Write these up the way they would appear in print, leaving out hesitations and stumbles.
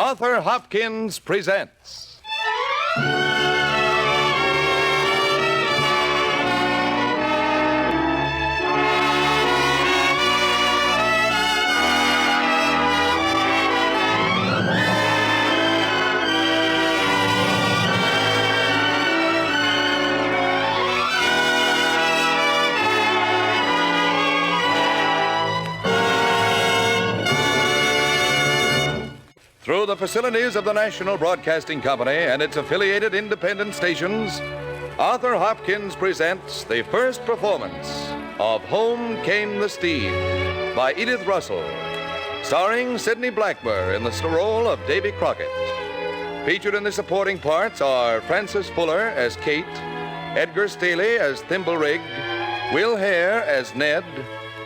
Arthur Hopkins presents. Through the facilities of the National Broadcasting Company and its affiliated independent stations, Arthur Hopkins presents the first performance of Home Came the Steed by Edith Russell, starring Sidney Blackmer in the role of Davy Crockett. Featured in the supporting parts are Frances Fuller as Kate, Edgar Staley as Thimble Rig, Will Hare as Ned,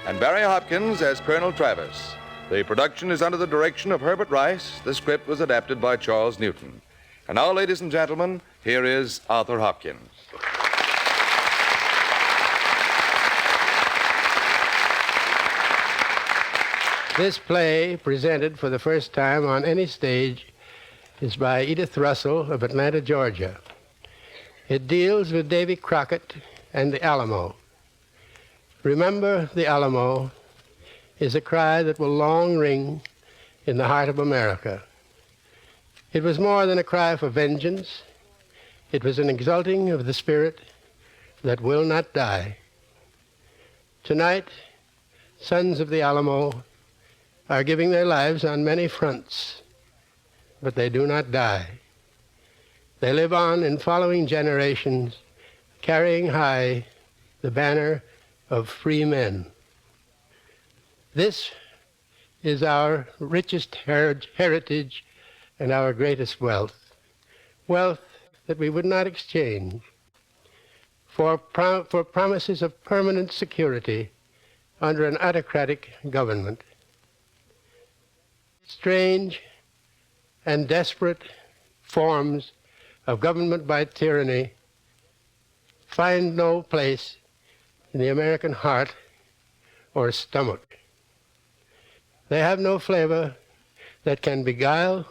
and Barry Hopkins as Colonel Travis. The production is under the direction of Herbert Rice. The script was adapted by Charles Newton. And now, ladies and gentlemen, here is Arthur Hopkins. This play, presented for the first time on any stage, is by Edith Russell of Atlanta, Georgia. It deals with Davy Crockett and the Alamo. Remember the Alamo is a cry that will long ring in the heart of America. It was more than a cry for vengeance. It was an exulting of the spirit that will not die. Tonight, sons of the Alamo are giving their lives on many fronts, but they do not die. They live on in following generations, carrying high the banner of free men. This is our richest heritage and our greatest wealth, wealth that we would not exchange for promises of permanent security under an autocratic government. Strange and desperate forms of government by tyranny find no place in the American heart or stomach. They have no flavor that can beguile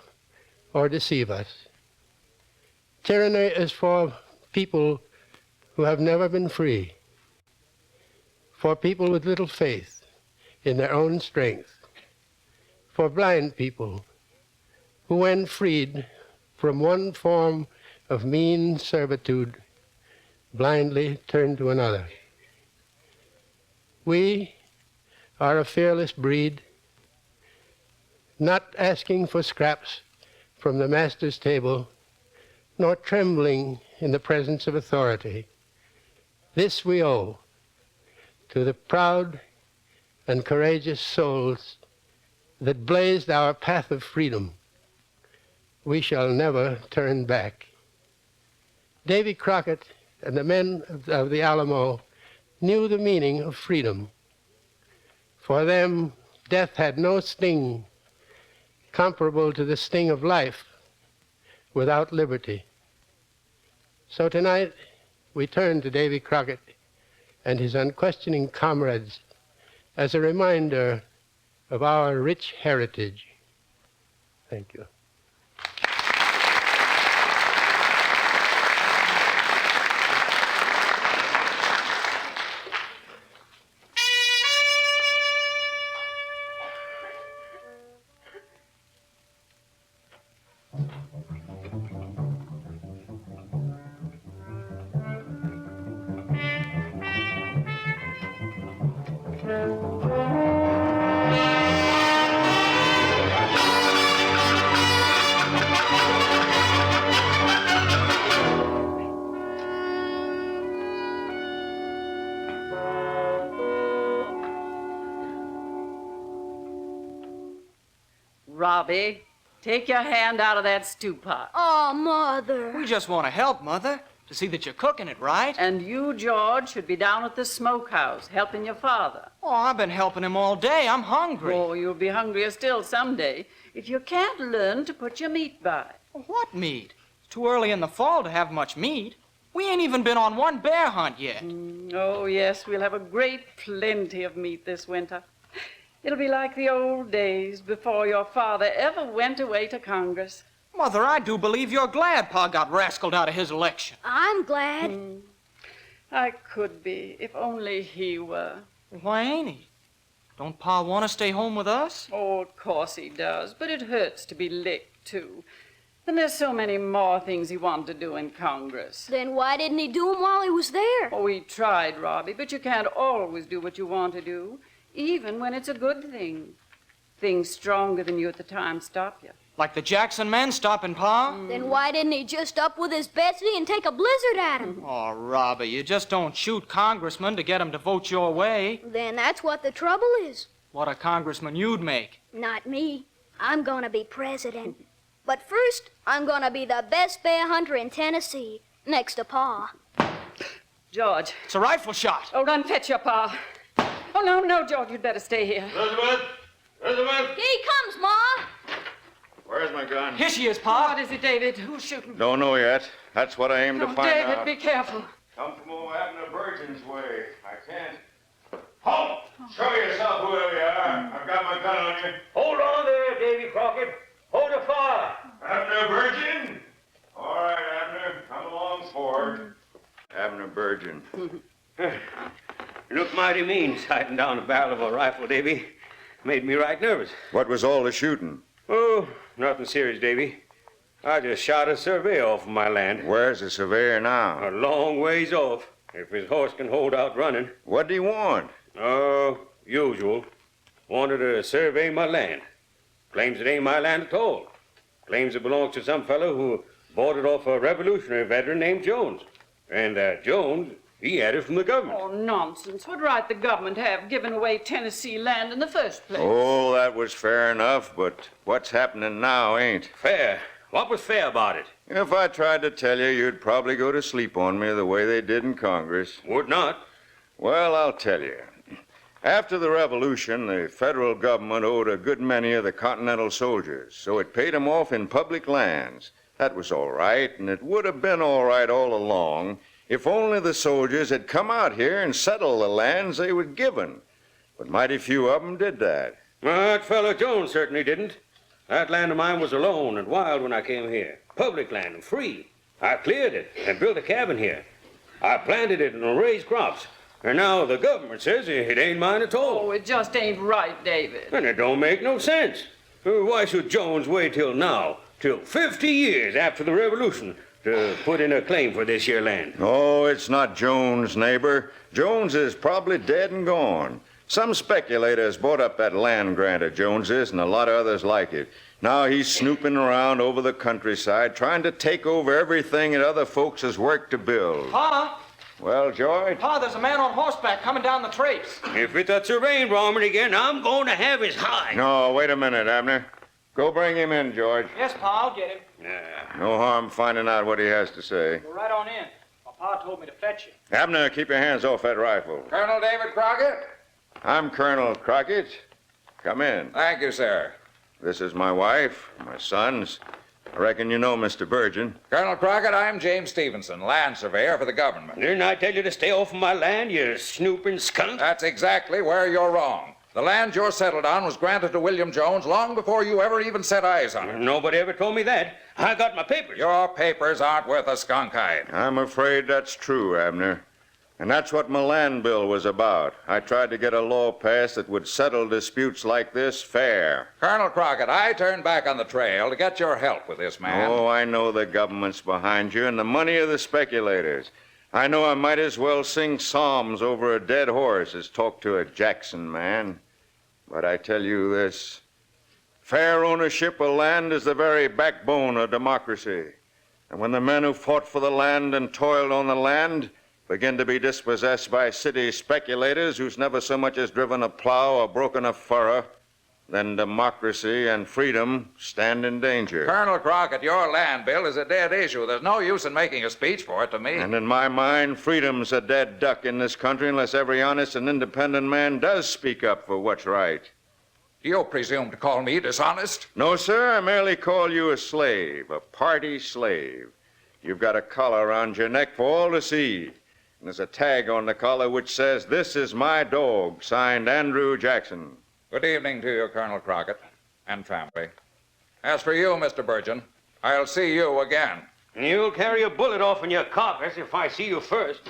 or deceive us. Tyranny is for people who have never been free, for people with little faith in their own strength, for blind people who, when freed from one form of mean servitude, blindly turn to another. We are a fearless breed, not asking for scraps from the master's table, nor trembling in the presence of authority. This we owe to the proud and courageous souls that blazed our path of freedom. We shall never turn back. Davy Crockett and the men of the Alamo knew the meaning of freedom. For them, death had no sting comparable to the sting of life without liberty. So tonight, we turn to Davy Crockett and his unquestioning comrades as a reminder of our rich heritage. Thank you. Robbie, take your hand out of that stew pot. Oh, Mother. We just want to help, Mother, to see that you're cooking it right. And you, George, should be down at the smokehouse helping your father. Oh, I've been helping him all day. I'm hungry. Oh, you'll be hungrier still someday if you can't learn to put your meat by. What meat? It's too early in the fall to have much meat. We ain't even been on one bear hunt yet. Oh, yes, we'll have a great plenty of meat this winter. It'll be like the old days before your father ever went away to Congress. Mother, I do believe you're glad Pa got rascaled out of his election. I'm glad. I could be, if only he were. Why ain't he? Don't Pa want to stay home with us? Oh, of course he does, but it hurts to be licked, too. And there's so many more things he wanted to do in Congress. Then why didn't he do them while he was there? Oh, he tried, Robbie, but you can't always do what you want to do, even when it's a good thing. Things stronger than you at the time stop you. Like the Jackson men stopping Pa? Then why didn't he just up with his Betsy and take a blizzard at him? Oh, Robbie, you just don't shoot congressmen to get them to vote your way. Then that's what the trouble is. What a congressman you'd make. Not me. I'm gonna be president. But first, I'm gonna be the best bear hunter in Tennessee, next to Pa. George. It's a rifle shot. Oh, run fetch your pa. Oh, no, George, you'd better stay here. Elizabeth! Here he comes, Ma. Where's my gun? Here she is, Pa. What is it, David? Who's shooting? Don't know yet. That's what I aim to Oh, find David, out. be careful. Come from over Avenue Virgin's way. I can't. Halt! Show yourself, whoever you are. I've got my gun on you. Hold on there, Davy Crockett. Hold the fire. Avenue Virgin? All right, Abner. Come along forward. Avenue Virgin. You look mighty mean sighting down the barrel of a rifle, Davy. Made me right nervous. What was all the shooting? Oh, nothing serious, Davy. I just shot a surveyor off of my land. Where's the surveyor now? A long ways off, if his horse can hold out running. What do you want? Oh, usual. Wanted to survey my land. Claims it ain't my land at all. Claims it belongs to some fellow who bought it off a Revolutionary veteran named Jones. And Jones, he had it from the government. Oh, nonsense. What right the government have giving away Tennessee land in the first place? Oh, that was fair enough, but what's happening now ain't. Fair. What was fair about it? If I tried to tell you, you'd probably go to sleep on me the way they did in Congress. Would not. Well, I'll tell you. After the Revolution, the federal government owed a good many of the Continental soldiers, so it paid them off in public lands. That was all right, and it would have been all right all along if only the soldiers had come out here and settled the lands they were given. But mighty few of them did that. That fellow Jones certainly didn't. That land of mine was alone and wild when I came here. Public land and free. I cleared it and built a cabin here. I planted it and raised crops. And now the government says it ain't mine at all. Oh, it just ain't right, David. And it don't make no sense. Why should Jones wait till now, till 50 years after the Revolution, to put in a claim for this here land? Oh, it's not Jones, neighbor. Jones is probably dead and gone. Some speculators bought up that land grant of Jones's and a lot of others like it. Now he's snooping around over the countryside trying to take over everything that other folks has worked to build. Pa, Well, George? Pa, there's a man on horseback coming down the trace. If it's a surveying varmint again, I'm going to have his hide. No, wait a minute, Abner. Go bring him in, George. Yes, Pa, I'll get him. No harm finding out what he has to say. Go right on in. My Pa told me to fetch you. Abner, keep your hands off that rifle. Colonel David Crockett? I'm Colonel Crockett. Come in. Thank you, sir. This is my wife, my sons. I reckon you know Mr. Virgin. Colonel Crockett, I'm James Stevenson, land surveyor for the government. Didn't I tell you to stay off of my land, you snooping skunk? That's exactly where you're wrong. The land you're settled on was granted to William Jones long before you ever even set eyes on it. Nobody ever told me that. I got my papers. Your papers aren't worth a skunk hide. I'm afraid that's true, Abner. And that's what my land bill was about. I tried to get a law passed that would settle disputes like this fair. Colonel Crockett, I turned back on the trail to get your help with this man. Oh, I know the government's behind you and the money of the speculators. I know I might as well sing psalms over a dead horse as talk to a Jackson man. But I tell you this, fair ownership of land is the very backbone of democracy. And when the men who fought for the land and toiled on the land begin to be dispossessed by city speculators who's never so much as driven a plow or broken a furrow, then democracy and freedom stand in danger. Colonel Crockett, your land bill is a dead issue. There's no use in making a speech for it to me. And in my mind, freedom's a dead duck in this country unless every honest and independent man does speak up for what's right. Do you presume to call me dishonest? No, sir, I merely call you a slave, a party slave. You've got a collar around your neck for all to see. And there's a tag on the collar which says, "This is my dog," signed Andrew Jackson. Good evening to you, Colonel Crockett, and family. As for you, Mr. Burgeon, I'll see you again. You'll carry a bullet off in your carcass if I see you first.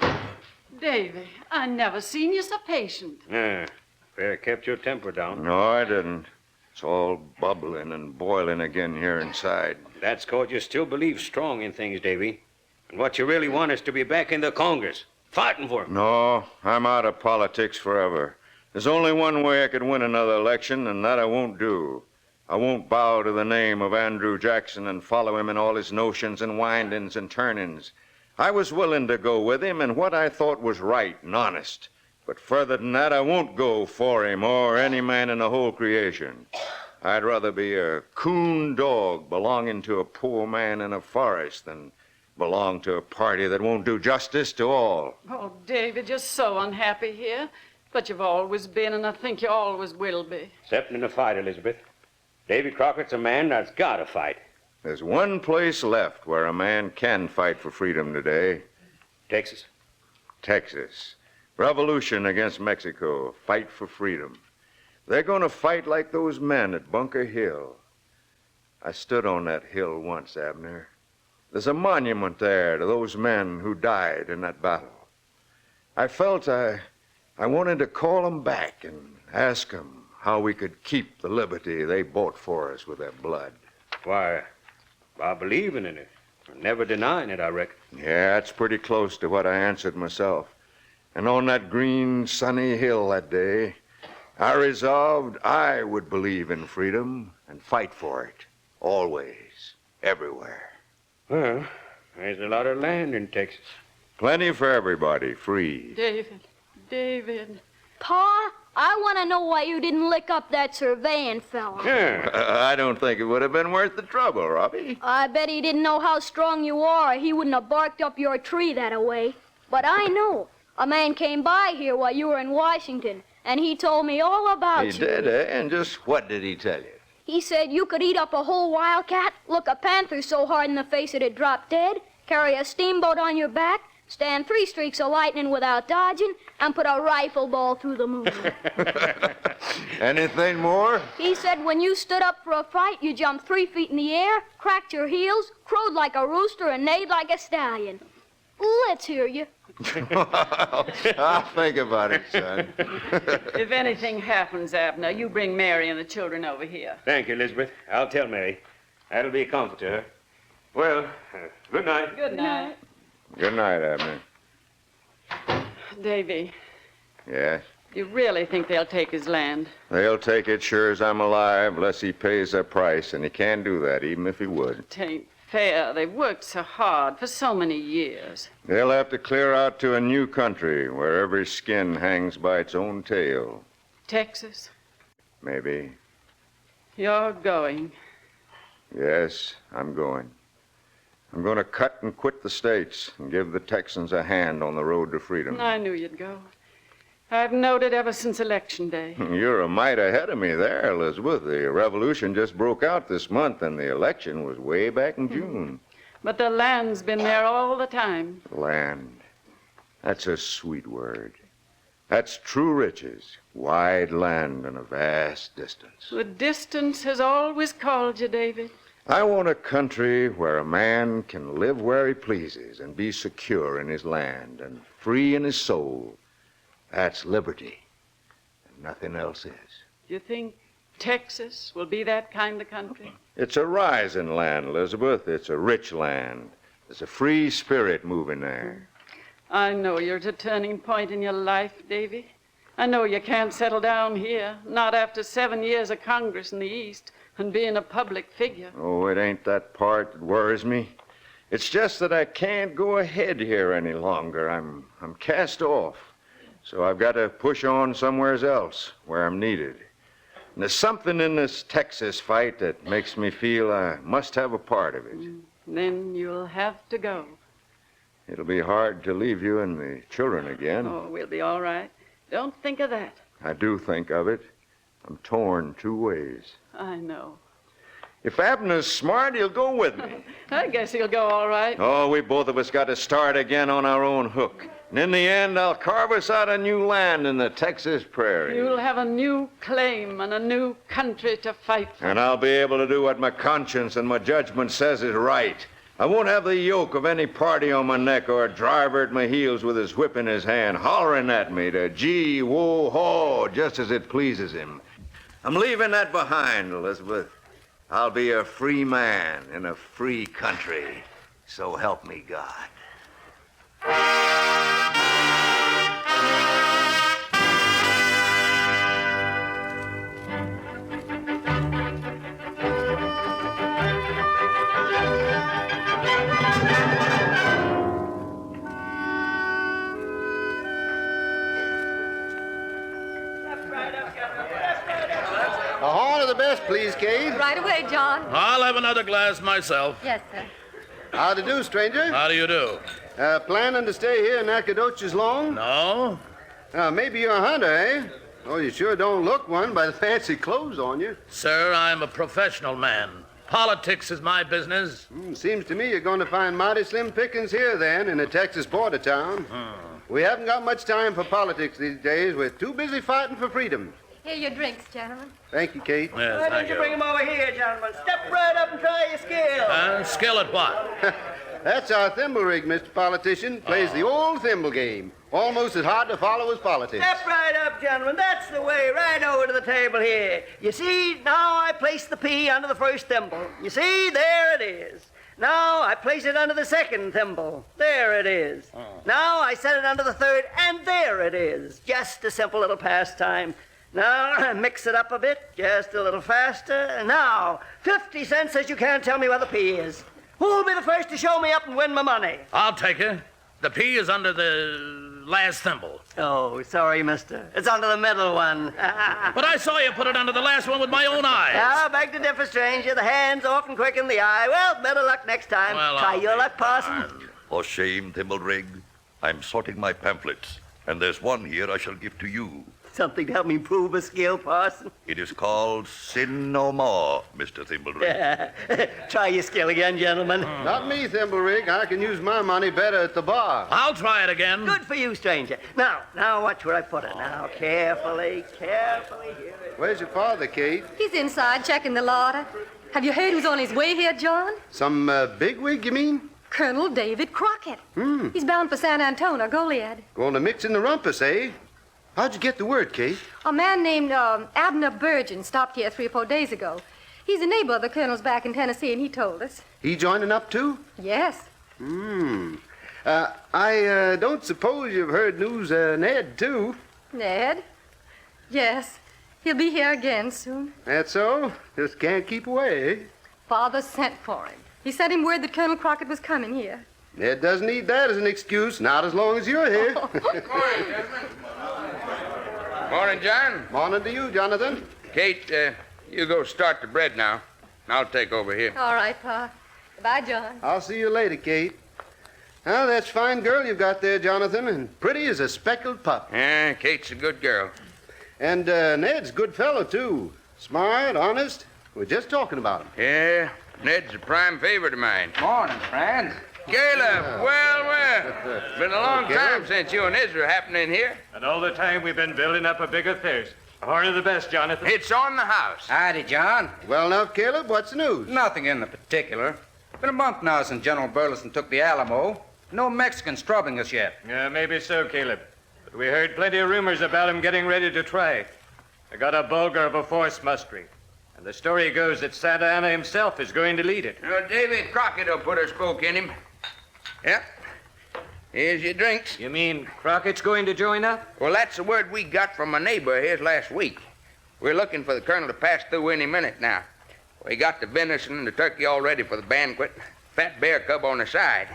Davy, I never seen you so patient. Fair kept your temper down. No, I didn't. It's all bubbling and boiling again here inside. That's 'cause you still believe strong in things, Davy. And what you really want is to be back in the Congress, fighting for 'em. No, I'm out of politics forever. There's only one way I could win another election, and that I won't do. I won't bow to the name of Andrew Jackson and follow him in all his notions and windings and turnings. I was willing to go with him in what I thought was right and honest. But further than that, I won't go for him or any man in the whole creation. I'd rather be a coon dog belonging to a poor man in a forest than belong to a party that won't do justice to all. Oh, David, you're so unhappy here. But you've always been, and I think you always will be. Except in a fight, Elizabeth. Davy Crockett's a man that's got to fight. There's one place left where a man can fight for freedom today. Texas. Texas. Revolution against Mexico. Fight for freedom. They're going to fight like those men at Bunker Hill. I stood on that hill once, Abner. There's a monument there to those men who died in that battle. I felt I wanted to call them back and ask them how we could keep the liberty they bought for us with their blood. Why, by believing in it. Never denying it, I reckon. Yeah, that's pretty close to what I answered myself. And on that green, sunny hill that day, I resolved I would believe in freedom and fight for it. Always. Everywhere. Well, there's a lot of land in Texas. Plenty for everybody. Free. David. Pa, I want to know why you didn't lick up that surveying fella. Yeah. I don't think it would have been worth the trouble, Robbie. I bet he didn't know how strong you are. He wouldn't have barked up your tree that-a-way. But I know. A man came by here while you were in Washington, and he told me all about you. He did, eh? And just what did he tell you? He said you could eat up a whole wildcat, look a panther so hard in the face it'd drop dead, carry a steamboat on your back, stand 3 streaks of lightning without dodging, and put a rifle ball through the moon. Anything more? He said when you stood up for a fight, you jumped 3 feet in the air, cracked your heels, crowed like a rooster, and neighed like a stallion. Let's hear you. I'll think about it, son. If anything happens, Abner, you bring Mary and the children over here. Thank you, Elizabeth. I'll tell Mary. That'll be a comfort to her. Well, good night. Good night. Good night, Abner. Davy, Yes? you really think they'll take his land? They'll take it sure as I'm alive, unless he pays their price, and he can't do that, even if he would. 'Tain't fair. They've worked so hard for so many years. They'll have to clear out to a new country where every skin hangs by its own tail. Texas, Maybe. you're going. Yes, I'm going. I'm going to cut and quit the states and give the Texans a hand on the road to freedom. I knew you'd go. I've known it ever since Election Day. You're a mite ahead of me there, Elizabeth. The revolution just broke out this month, and the election was way back in June. But the land's been there all the time. Land. That's a sweet word. That's true riches. Wide land and a vast distance. The distance has always called you, David. I want a country where a man can live where he pleases and be secure in his land and free in his soul. That's liberty, and nothing else is. You think Texas will be that kind of country? It's a rising land, Elizabeth. It's a rich land. There's a free spirit moving there. I know you're at a turning point in your life, Davy. I know you can't settle down here, not after 7 years of Congress in the East and being a public figure. Oh, it ain't that part that worries me. It's just that I can't go ahead here any longer. I'm cast off. So I've got to push on somewhere else where I'm needed. And there's something in this Texas fight that makes me feel I must have a part of it. Then you'll have to go. It'll be hard to leave you and the children again. Oh, we'll be all right. Don't think of that. I do think of it. I'm torn 2 ways. I know. If Abner's smart, he'll go with me. I guess he'll go all right. Oh, we both of us got to start again on our own hook. And in the end, I'll carve us out a new land in the Texas prairie. You'll have a new claim and a new country to fight for. And I'll be able to do what my conscience and my judgment says is right. I won't have the yoke of any party on my neck or a driver at my heels with his whip in his hand, hollering at me to gee, whoa, haw, just as it pleases him. I'm leaving that behind, Elizabeth. I'll be a free man in a free country. So help me God. A horn of the best, please, Kate. Right away, John. I'll have another glass myself. Yes, sir. How to do, stranger? How do you do? Planning to stay here in Nacogdoches long? No? Maybe you're a hunter, eh? Oh, you sure don't look one by the fancy clothes on you. Sir, I'm a professional man. Politics is my business. Seems to me you're going to find mighty slim pickings here, then, in a Texas border town. We haven't got much time for politics these days. We're too busy fighting for freedom. Here are your drinks, gentlemen. Thank you, Kate. Yes, Why thank don't you bring him over here, gentlemen? Step right up and try your skill. Skill at what? That's our thimble rig, Mr. Politician. Plays the old thimble game. Almost as hard to follow as politics. Step right up, gentlemen. That's the way. Right over to the table here. You see, now I place the pea under the first thimble. You see, there it is. Now I place it under the second thimble. There it is. Now I set it under the third, and there it is. Just a simple little pastime. Now, mix it up a bit, just a little faster. Now, 50 cents says you can't tell me where the pea is. Who'll be the first to show me up and win my money? I'll take it. The pea is under the last thimble. Oh, sorry, mister. It's under the middle one. But I saw you put it under the last one with my own eyes. Now, beg to differ, stranger. The hand's often quicken the eye. Well, better luck next time. Well, Try I'll your be luck, parson. darned. For shame, Thimblerig. I'm sorting my pamphlets, and there's one here I shall give to you. Something to help me prove a skill, parson. It is called Sin No More, Mr. Thimblerig. Try your skill again, gentlemen. Not me, thimble rig. I can use my money better at the bar. I'll try it again. Good for you, stranger. Now, watch where I put it. Now, carefully. Here it is. Where's your father, Kate? He's inside checking the larder. Have you heard who's on his way here, John? Some bigwig, you mean? Colonel David Crockett. He's bound for San Antonio, Goliad. Going to mix in the rumpus, eh? How'd you get the word, Kate? A man named Abner Burgeon stopped here 3 or 4 days ago. He's a neighbor of the colonel's back in Tennessee, and he told us. He joining up, too? Yes. I don't suppose you've heard news of Ned, too. Ned? Yes. He'll be here again soon. That's so? Just can't keep away, eh? Father sent for him. He sent him word that Colonel Crockett was coming here. Ned doesn't need that as an excuse, not as long as you're here. Morning, John. Morning to you, Jonathan. Kate, you go start the bread now. I'll take over here. All right, Pa. Bye, John. I'll see you later, Kate. Now, that's a fine girl you've got there, Jonathan, and pretty as a speckled pup. Yeah, Kate's a good girl. And Ned's a good fellow, too. Smart, honest. We're just talking about him. Yeah, Ned's a prime favorite of mine. Morning, friends. Caleb, well. Been a long time since you and Ezra happened in here. And all the time we've been building up a bigger thirst. A horn of the best, Jonathan. It's on the house. Howdy, John. Well, now, Caleb, what's the news? Nothing in the particular. Been a month now since General Burleson took the Alamo. No Mexicans troubling us yet. Yeah, maybe so, Caleb. But we heard plenty of rumors about him getting ready to try. I got a bulgar of a force mustering. And the story goes that Santa Anna himself is going to lead it. David Crockett will put a spoke in him. Yep. Here's your drinks. You mean Crockett's going to join up? Well, that's the word we got from a neighbor here last week. We're looking for the colonel to pass through any minute now. We got the venison and the turkey all ready for the banquet. Fat bear cub on the side.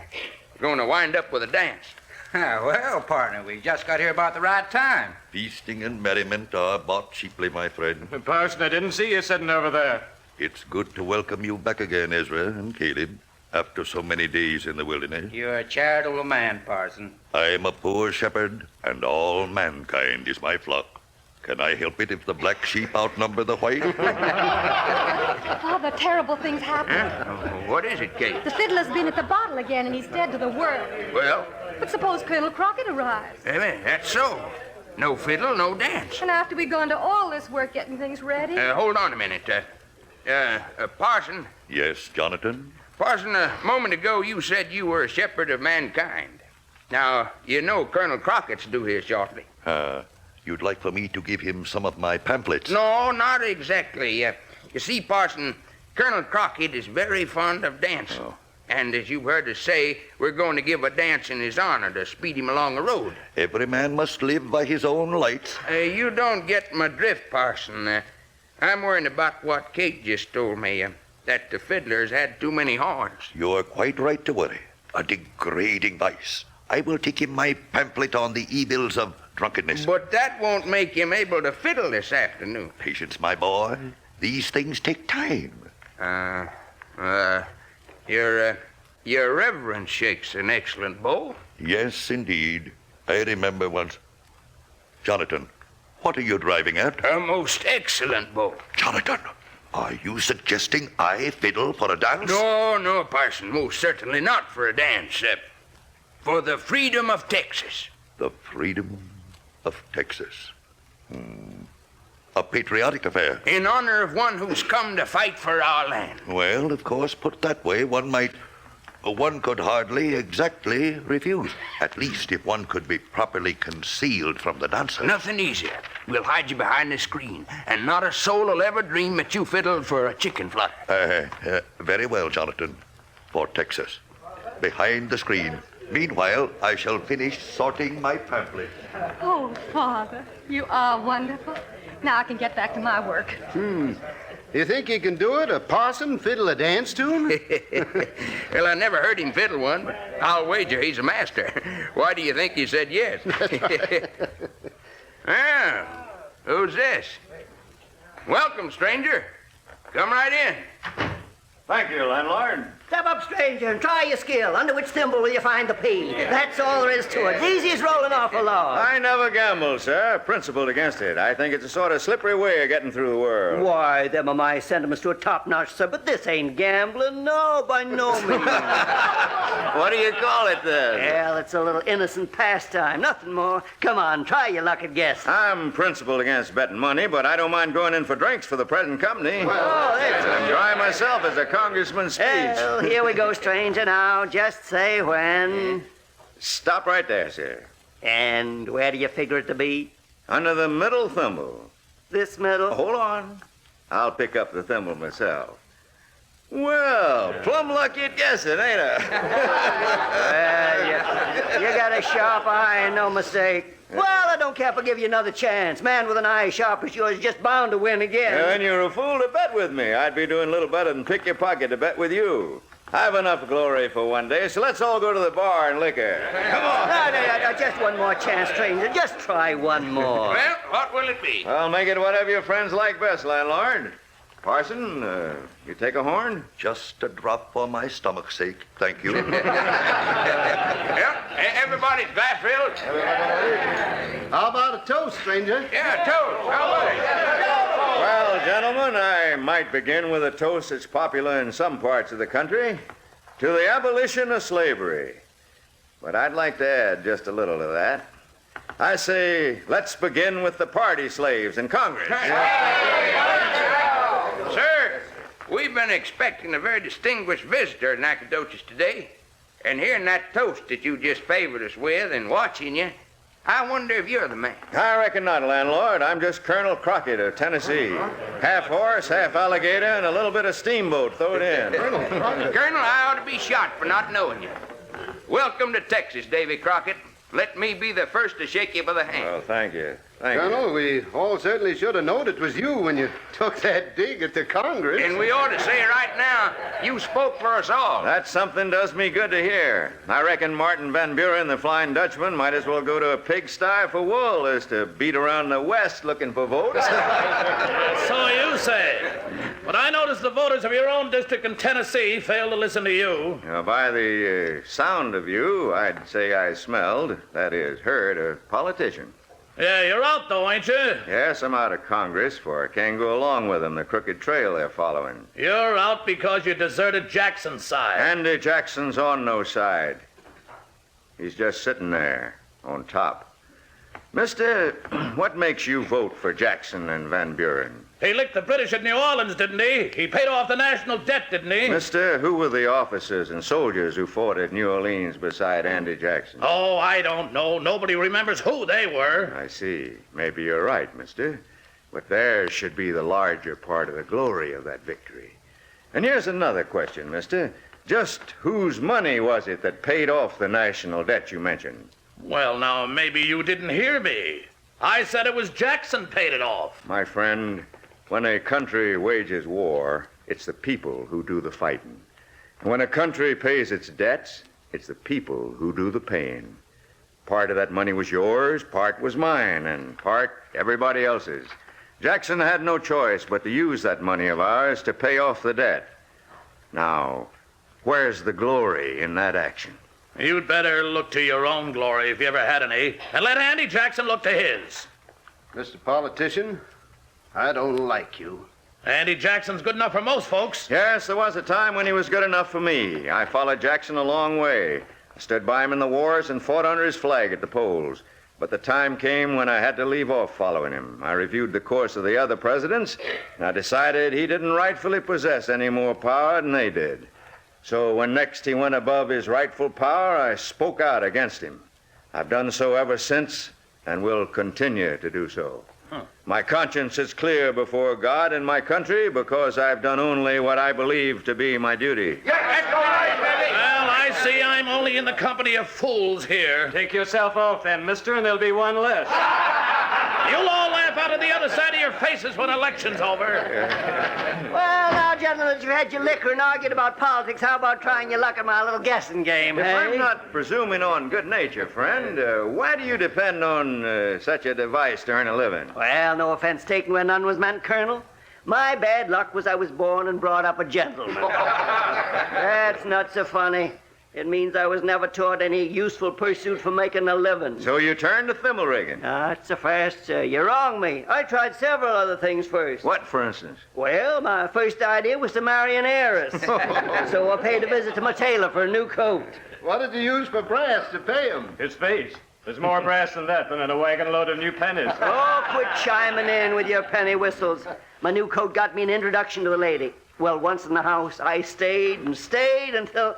We're going to wind up with a dance. Well, partner, we just got here about the right time. Feasting and merriment are bought cheaply, my friend. Parson, I didn't see you sitting over there. It's good to welcome you back again, Ezra and Caleb, after so many days in the wilderness. You're a charitable man, Parson. I am a poor shepherd, and all mankind is my flock. Can I help it if the black sheep outnumber the white? Father, terrible things happen. Huh? What is it, Kate? The fiddler's been at the bottle again, and he's dead to the world. Well, But suppose Colonel Crockett arrives. that's so. No fiddle, no dance. And after we've gone to all this work getting things ready. Hold on a minute. Parson. Yes, Jonathan? Parson, a moment ago you said you were a shepherd of mankind. Now, you know Colonel Crockett's due here shortly. You'd like for me to give him some of my pamphlets? No, not exactly. You see, Parson, Colonel Crockett is very fond of dancing. Oh. And as you've heard us say, we're going to give a dance in his honor to speed him along the road. Every man must live by his own lights. You don't get my drift, Parson. I'm worrying about what Kate just told me, that the fiddler's had too many horns. You're quite right to worry. A degrading vice. I will take him my pamphlet on the evils of drunkenness. But that won't make him able to fiddle this afternoon. Patience, my boy. These things take time. Your reverence shakes an excellent bow. Yes, indeed. I remember once. Jonathan, what are you driving at? A most excellent bow. Jonathan, are you suggesting I fiddle for a dance? No, Parson, most certainly not for a dance. For the freedom of Texas. The freedom of Texas. A patriotic affair. In honor of one who's come to fight for our land. Well, of course, put that way, one could hardly exactly refuse. At least if one could be properly concealed from the dancer. Nothing easier. We'll hide you behind the screen, and not a soul will ever dream that you fiddled for a chicken flutter. Very well, Jonathan. For Texas. Behind the screen. Meanwhile, I shall finish sorting my pamphlet. Oh, Father, you are wonderful. Now I can get back to my work. You think you can do it? A parson fiddle a dance tune? Well, I never heard him fiddle one, but I'll wager he's a master. Why do you think he said yes? Who's this? Welcome, stranger. Come right in. Thank you, landlord. Step up, stranger, and try your skill. Under which thimble will you find the pea? That's all there is to it. Easy as rolling off a log. I never gamble, sir. Principled against it. I think it's a sort of slippery way of getting through the world. Why, them are my sentiments to a top-notch, sir, but this ain't gambling. No, by no means. What do you call it, then? Well, it's a little innocent pastime. Nothing more. Come on, try your luck at guessing. I'm principled against betting money, but I don't mind going in for drinks for the present company. Well, that's I'm dry myself as a congressman's speech. Well, here we go, stranger. Now, just say when. Stop right there, sir. And where do you figure it to be? Under the middle thimble. This middle? Hold on. I'll pick up the thimble myself. Well, plumb lucky at guessing, ain't I? Well, you got a sharp eye and no mistake. Well, I don't care if I give you another chance. Man with an eye as sharp as yours is just bound to win again. And you're a fool to bet with me. I'd be doing little better than pick your pocket to bet with you. I've enough glory for one day, so let's all go to the bar and liquor. Come on. No, just one more chance, stranger. Just try one more. Well, what will it be? I'll make it whatever your friends like best, landlord. Parson, you take a horn? Just a drop for my stomach's sake, thank you. Well, everybody's glass filled. How about a toast, stranger? Yeah, toast. How about it? Well, gentlemen, I might begin with a toast that's popular in some parts of the country. To the abolition of slavery. But I'd like to add just a little to that. I say, let's begin with the party slaves in Congress. Sir, we've been expecting a very distinguished visitor in Nacogdoches today. And hearing that toast that you just favored us with and watching you, I wonder if you're the man. I reckon not, landlord. I'm just Colonel Crockett of Tennessee. Half horse, half alligator, and a little bit of steamboat thrown in. Colonel, I ought to be shot for not knowing you. Welcome to Texas, Davy Crockett. Let me be the first to shake you by the hand. Well, thank you. Thank you. Colonel, we all certainly should have known it was you when you took that dig at the Congress. And we ought to say right now, you spoke for us all. That something does me good to hear. I reckon Martin Van Buren, the Flying Dutchman, might as well go to a pigsty for wool as to beat around the West looking for votes. So you say. But I notice the voters of your own district in Tennessee failed to listen to you. Now, by the sound of you, I'd say I smelled, that is, heard, a politician. Yeah, you're out, though, ain't you? Yes, I'm out of Congress, for I can't go along with them, the crooked trail they're following. You're out because you deserted Jackson's side. Andy Jackson's on no side. He's just sitting there, on top. Mister, what makes you vote for Jackson and Van Buren? He licked the British at New Orleans, didn't he? He paid off the national debt, didn't he? Mister, who were the officers and soldiers who fought at New Orleans beside Andy Jackson? Oh, I don't know. Nobody remembers who they were. I see. Maybe you're right, mister. But theirs should be the larger part of the glory of that victory. And here's another question, mister. Just whose money was it that paid off the national debt you mentioned? Well, now, maybe you didn't hear me. I said it was Jackson paid it off. My friend, when a country wages war, it's the people who do the fighting. When a country pays its debts, it's the people who do the paying. Part of that money was yours, part was mine, and part everybody else's. Jackson had no choice but to use that money of ours to pay off the debt. Now, where's the glory in that action? You'd better look to your own glory if you ever had any, and let Andy Jackson look to his. Mr. Politician, I don't like you. Andy Jackson's good enough for most folks. Yes, there was a time when he was good enough for me. I followed Jackson a long way. I stood by him in the wars and fought under his flag at the polls. But the time came when I had to leave off following him. I reviewed the course of the other presidents, and I decided he didn't rightfully possess any more power than they did. So when next he went above his rightful power, I spoke out against him. I've done so ever since, and will continue to do so. My conscience is clear before God and my country because I've done only what I believe to be my duty. Well, I see I'm only in the company of fools here. Take yourself off then, mister, and there'll be one less. You'll all laugh out of the other side of your faces when election's over. Well, now, gentlemen, that you've had your liquor and argued about politics, how about trying your luck at my little guessing game, If hey? I'm not presuming on good nature, friend, why do you depend on such a device to earn a living? Well, no offense taken where none was meant, Colonel. My bad luck was I was born and brought up a gentleman. That's not so funny. It means I was never taught any useful pursuit for making a living. So you turned to thimble rigging? That's a fast, sir. You wrong me. I tried several other things first. What, for instance? Well, my first idea was to marry an heiress. So I paid a visit to my tailor for a new coat. What did you use for brass to pay him? His face. There's more brass than that than in a wagon load of new pennies. Oh, quit chiming in with your penny whistles. My new coat got me an introduction to a lady. Well, once in the house, I stayed and stayed until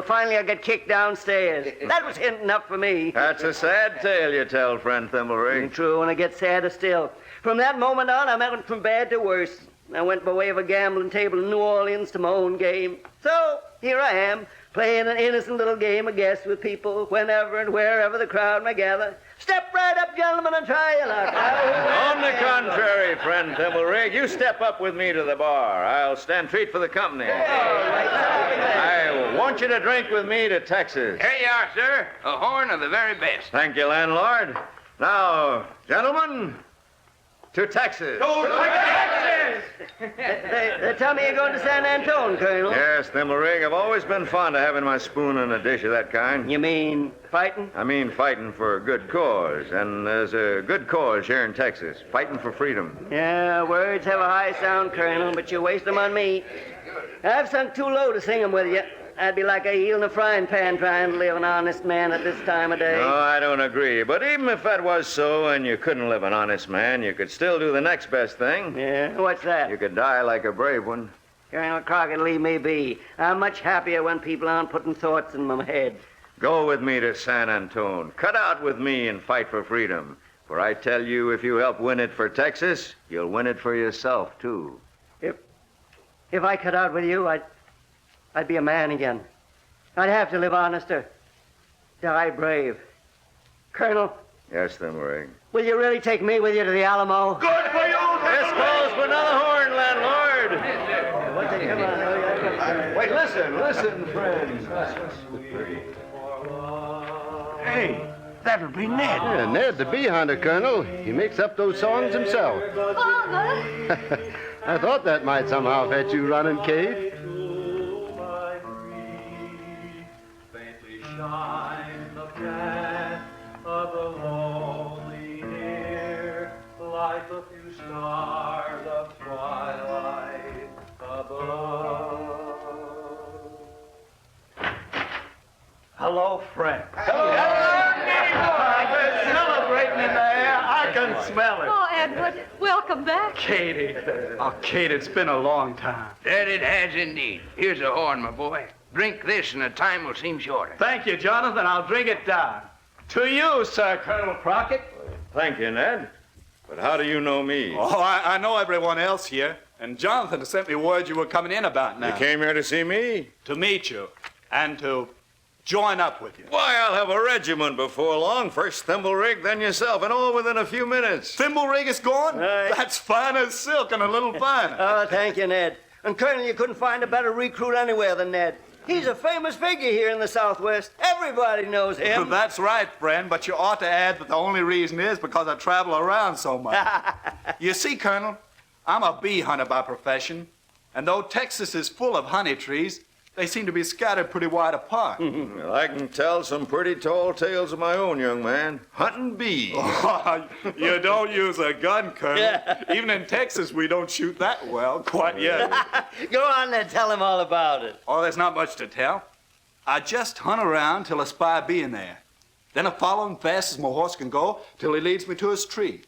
finally I got kicked downstairs. That was hint enough for me. That's a sad tale you tell, friend Thimblerig. True, and it gets sadder still. From that moment on, I went from bad to worse. I went by way of a gambling table in New Orleans to my own game. So, here I am, playing an innocent little game of guess with people whenever and wherever the crowd may gather. Step right up, gentlemen, and try your luck. On the contrary, friend Thimblerig, you step up with me to the bar. I'll stand treat for the company. I want you to drink with me to Texas. Here you are, sir. A horn of the very best. Thank you, landlord. Now, gentlemen, to Texas. They tell me you're going to San Antone, Colonel. Yes, Thimblerig, I've always been fond of having my spoon in a dish of that kind. You mean fighting? I mean fighting for a good cause, and there's a good cause here in Texas, fighting for freedom. Yeah, words have a high sound, Colonel, but you waste them on me. I've sunk too low to sing them with you. I'd be like a eel in a frying pan trying to live an honest man at this time of day. No, I don't agree. But even if that was so and you couldn't live an honest man, you could still do the next best thing. Yeah? What's that? You could die like a brave one. Colonel Crockett, leave me be. I'm much happier when people aren't putting thoughts in my head. Go with me to San Antone. Cut out with me and fight for freedom. For I tell you, if you help win it for Texas, you'll win it for yourself, too. If I cut out with you, I'd be a man again. I'd have to live honest or die brave. Colonel. Yes, Thimblerig. Will you really take me with you to the Alamo? Good for you! This calls for another horn, landlord. Come on. Wait, listen, friends. Hey, that'll be Ned. Yeah, Ned, the bee hunter, Colonel. He makes up those songs himself. Father! I thought that might somehow fetch you running, Kate. Shine the path of the lonely a few stars of twilight above. Hello, friend. Hello. They're celebrating in there. I can smell it. Oh, Edward, welcome back. Katie. Oh, Kate, it's been a long time. That it has indeed. Here's a horn, my boy. Drink this and the time will seem shorter. Thank you, Jonathan. I'll drink it down. To you, Sir Colonel Crockett. Thank you, Ned. But how do you know me? Oh, I know everyone else here. And Jonathan has sent me word you were coming in about now. You came here to see me? To meet you. And to join up with you. Why, I'll have a regiment before long. First Thimblerig, then yourself, and all within a few minutes. Thimblerig is gone? That's fine as silk and a little finer. Oh, thank you, Ned. And Colonel, you couldn't find a better recruit anywhere than Ned. He's a famous figure here in the Southwest. Everybody knows him. That's right, friend, but you ought to add that the only reason is because I travel around so much. You see, Colonel, I'm a bee hunter by profession, and though Texas is full of honey trees, they seem to be scattered pretty wide apart. Well, I can tell some pretty tall tales of my own, young man. Hunting bees. Oh, you don't use a gun, Colonel. Even in Texas, we don't shoot that well, quite yet. Go on there, tell him all about it. Oh, there's not much to tell. I just hunt around till I spy a bee in there. Then I follow him fast as my horse can go till he leads me to his tree.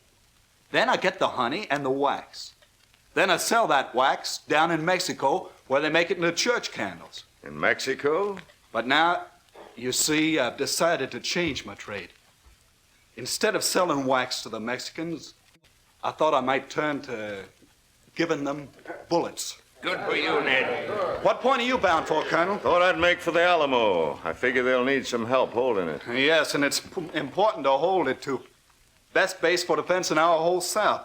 Then I get the honey and the wax. Then I sell that wax down in Mexico where they make it into church candles. In Mexico? But now, you see, I've decided to change my trade. Instead of selling wax to the Mexicans, I thought I might turn to giving them bullets. Good for you, Ned. What point are you bound for, Colonel? Thought I'd make for the Alamo. I figure they'll need some help holding it. Yes, and it's important to hold it, too. Best base for defense in our whole South.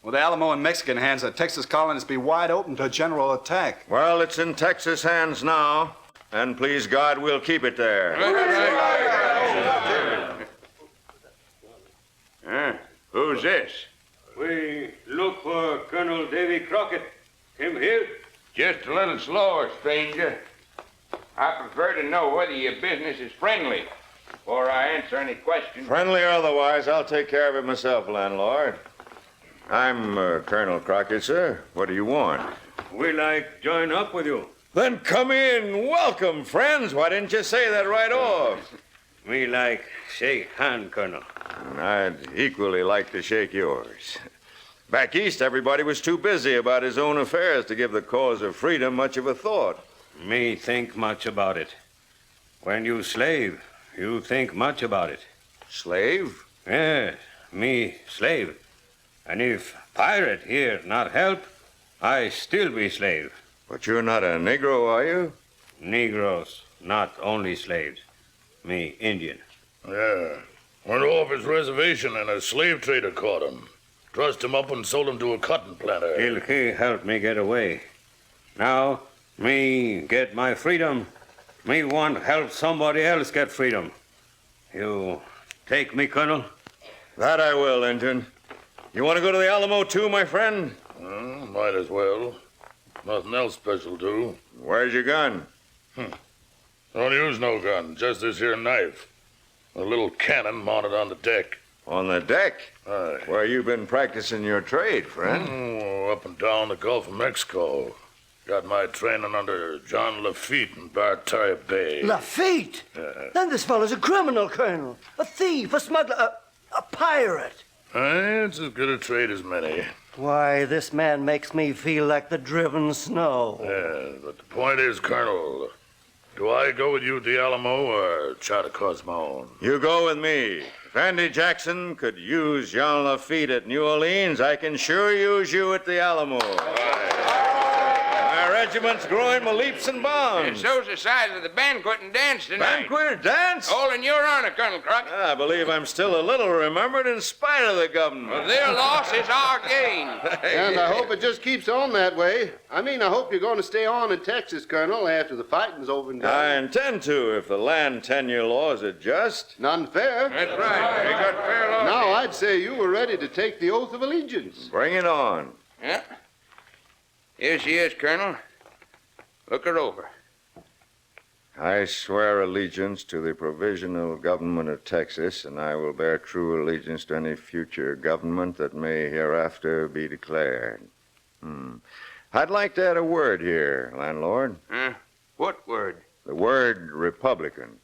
With the Alamo in Mexican hands, the Texas colonies be wide open to a general attack. Well, it's in Texas hands now, and please God, we'll keep it there. Who's this? We look for Colonel Davy Crockett. Him here? Just a little slower, stranger. I prefer to know whether your business is friendly before I answer any questions. Friendly or otherwise, I'll take care of it myself, landlord. I'm Colonel Crockett, sir. What do you want? We like join up with you. Then come in. Welcome, friends. Why didn't you say that right off? Me like shake hand, Colonel. And I'd equally like to shake yours. Back east, everybody was too busy about his own affairs to give the cause of freedom much of a thought. Me think much about it. When you slave, you think much about it. Slave? Yes, me slave. And if pirate here not help, I still be slave. But you're not a Negro, are you? Negroes, not only slaves. Me Indian. Yeah. Went off his reservation and a slave trader caught him. Trussed him up and sold him to a cotton planter. He helped me get away. Now, me get my freedom. Me want help somebody else get freedom. You take me, Colonel? That I will, Injun. You want to go to the Alamo, too, my friend? Might as well. Nothing else special, too. Where's your gun? Don't use no gun, just this here knife. A little cannon mounted on the deck. On the deck? Aye. Where you been practicing your trade, friend? Up and down the Gulf of Mexico. Got my training under John Lafitte in Barataria Bay. Lafitte? Then this fellow's a criminal, Colonel. A thief, a smuggler, a pirate. It's as good a trade as many. Why, this man makes me feel like the driven snow. Yeah, but the point is, Colonel, do I go with you to the Alamo or try to cause my own? You go with me. If Andy Jackson could use Jean Lafitte at New Orleans, I can sure use you at the Alamo. My regiment's growing by leaps and bounds. And so's the size of the banquet and dance tonight. Banquet? Dance? All in your honor, Colonel Crockett. I believe I'm still a little remembered in spite of the government. Well, their loss is our gain. And I hope it just keeps on that way. I hope you're going to stay on in Texas, Colonel, after the fighting's over and done. I intend to, if the land tenure laws are just. None fair. That's right. They got fair laws. Now, I'd say you were ready to take the oath of allegiance. Bring it on. Yeah. Here she is, Colonel. Look her over. I swear allegiance to the provisional government of Texas, and I will bear true allegiance to any future government that may hereafter be declared. I'd like to add a word here, landlord. What word? The word Republican.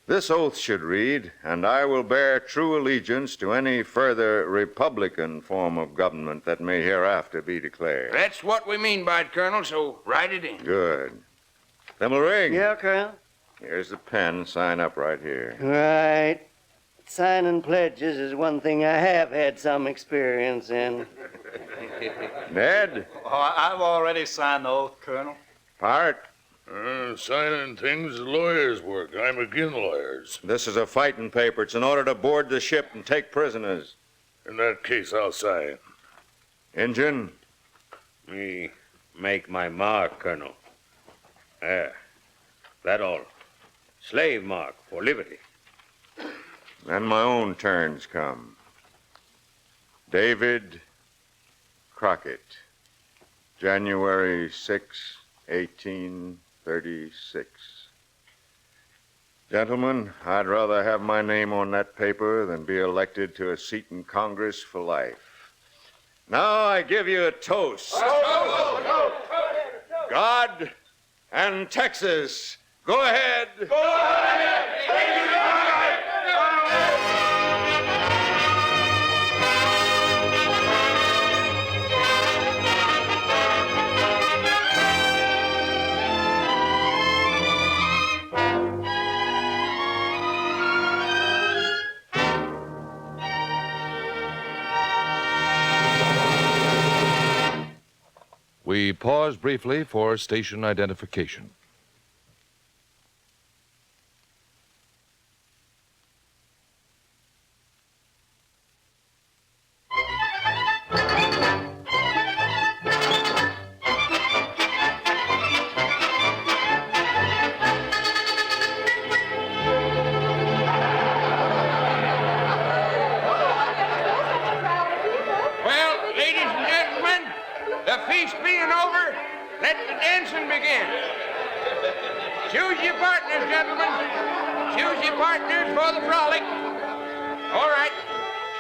This oath should read, and I will bear true allegiance to any further Republican form of government that may hereafter be declared. That's what we mean by it, Colonel, so write it in. Good. Thimble ring. Yeah, Colonel? Here's the pen. Sign up right here. Right. Signing pledges is one thing I have had some experience in. Ned? Oh, I've already signed the oath, Colonel. Part? Signing things is lawyers' work. I'm against lawyers. This is a fighting paper. It's an order to board the ship and take prisoners. In that case, I'll sign. Injun? Me make my mark, Colonel. That all. Slave mark for liberty. Then my own turns come. David Crockett, January 6, 1836. Gentlemen, I'd rather have my name on that paper than be elected to a seat in Congress for life. Now I give you a toast. God and Texas, go ahead. Go ahead. We pause briefly for station identification. Well, ladies and gentlemen, the feast being over, let the dancing begin. Choose your partners, gentlemen. Choose your partners for the frolic. All right,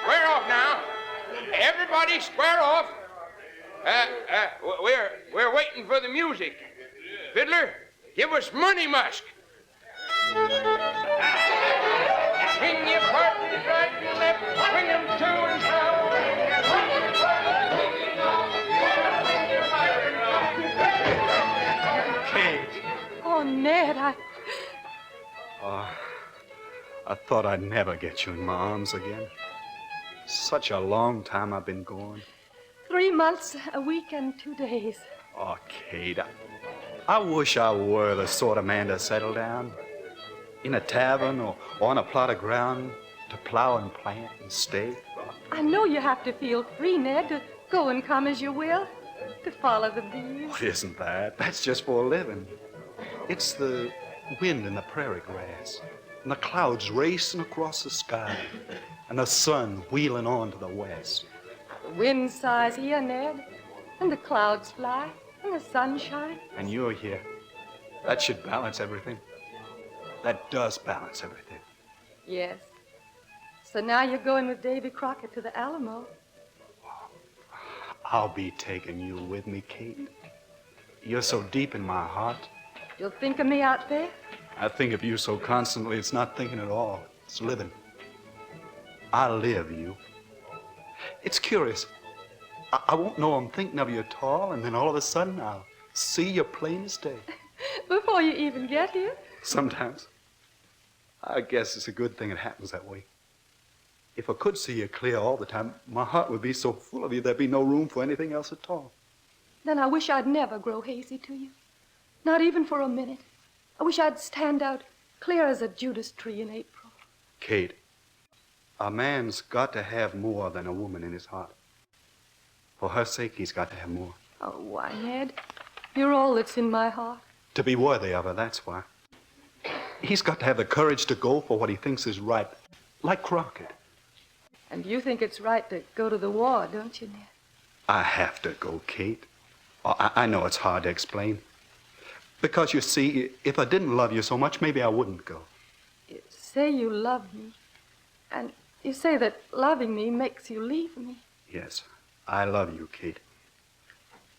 square off now. Everybody square off. We're waiting for the music. Fiddler, give us Money Musk. Swing your partners right and left, swing them to and fro. Oh, Ned, I thought I'd never get you in my arms again. Such a long time I've been gone. 3 months, a week, and 2 days. Oh, Kate, I wish I were the sort of man to settle down in a tavern or on a plot of ground to plow and plant and stay. I know you have to feel free, Ned, to go and come as you will, to follow the bees. What isn't that? That's just for a living. It's the wind in the prairie grass, and the clouds racing across the sky, and the sun wheeling on to the west. The wind sighs here, Ned, and the clouds fly, and the sun shines. And you're here. That should balance everything. That does balance everything. Yes. So now you're going with Davy Crockett to the Alamo. I'll be taking you with me, Kate. You're so deep in my heart. You'll think of me out there? I think of you so constantly, it's not thinking at all. It's living. I live you. It's curious. I won't know I'm thinking of you at all, and then all of a sudden I'll see you plain as day. Before you even get here? Sometimes. I guess it's a good thing it happens that way. If I could see you clear all the time, my heart would be so full of you there'd be no room for anything else at all. Then I wish I'd never grow hazy to you. Not even for a minute. I wish I'd stand out clear as a Judas tree in April. Kate, a man's got to have more than a woman in his heart. For her sake, he's got to have more. Oh, why, Ned? You're all that's in my heart. To be worthy of her, that's why. He's got to have the courage to go for what he thinks is right, like Crockett. And you think it's right to go to the war, don't you, Ned? I have to go, Kate. Oh, I know it's hard to explain. Because you see, if I didn't love you so much, maybe I wouldn't go. You say you love me, and you say that loving me makes you leave me. Yes, I love you, Kate.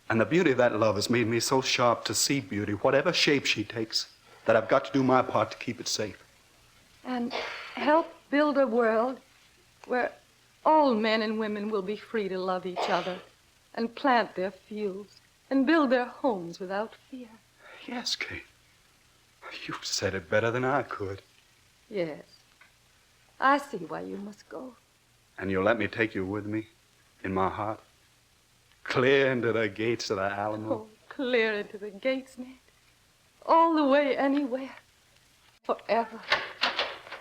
And the beauty of that love has made me so sharp to see beauty, whatever shape she takes, that I've got to do my part to keep it safe. And help build a world where all men and women will be free to love each other and plant their fields and build their homes without fear. Yes, Kate. You've said it better than I could. Yes. I see why you must go. And you'll let me take you with me in my heart? Clear into the gates of the Alamo? Oh, clear into the gates, Ned. All the way anywhere. Forever.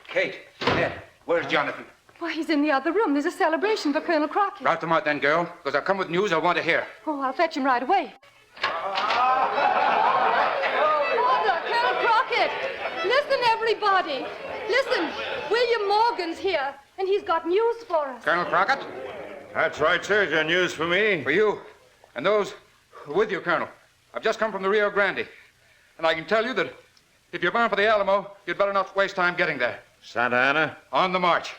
Kate, Ned, where's Jonathan? Why, he's in the other room. There's a celebration for Colonel Crockett. Rout them out then, girl, because I've come with news I want to hear. Oh, I'll fetch him right away. Order, Colonel Crockett! Listen, everybody. Listen, William Morgan's here, and he's got news for us. Colonel Crockett? That's right, sir. Your news for me. For you. And those with you, Colonel. I've just come from the Rio Grande. And I can tell you that if you're bound for the Alamo, you'd better not waste time getting there. Santa Ana? On the march.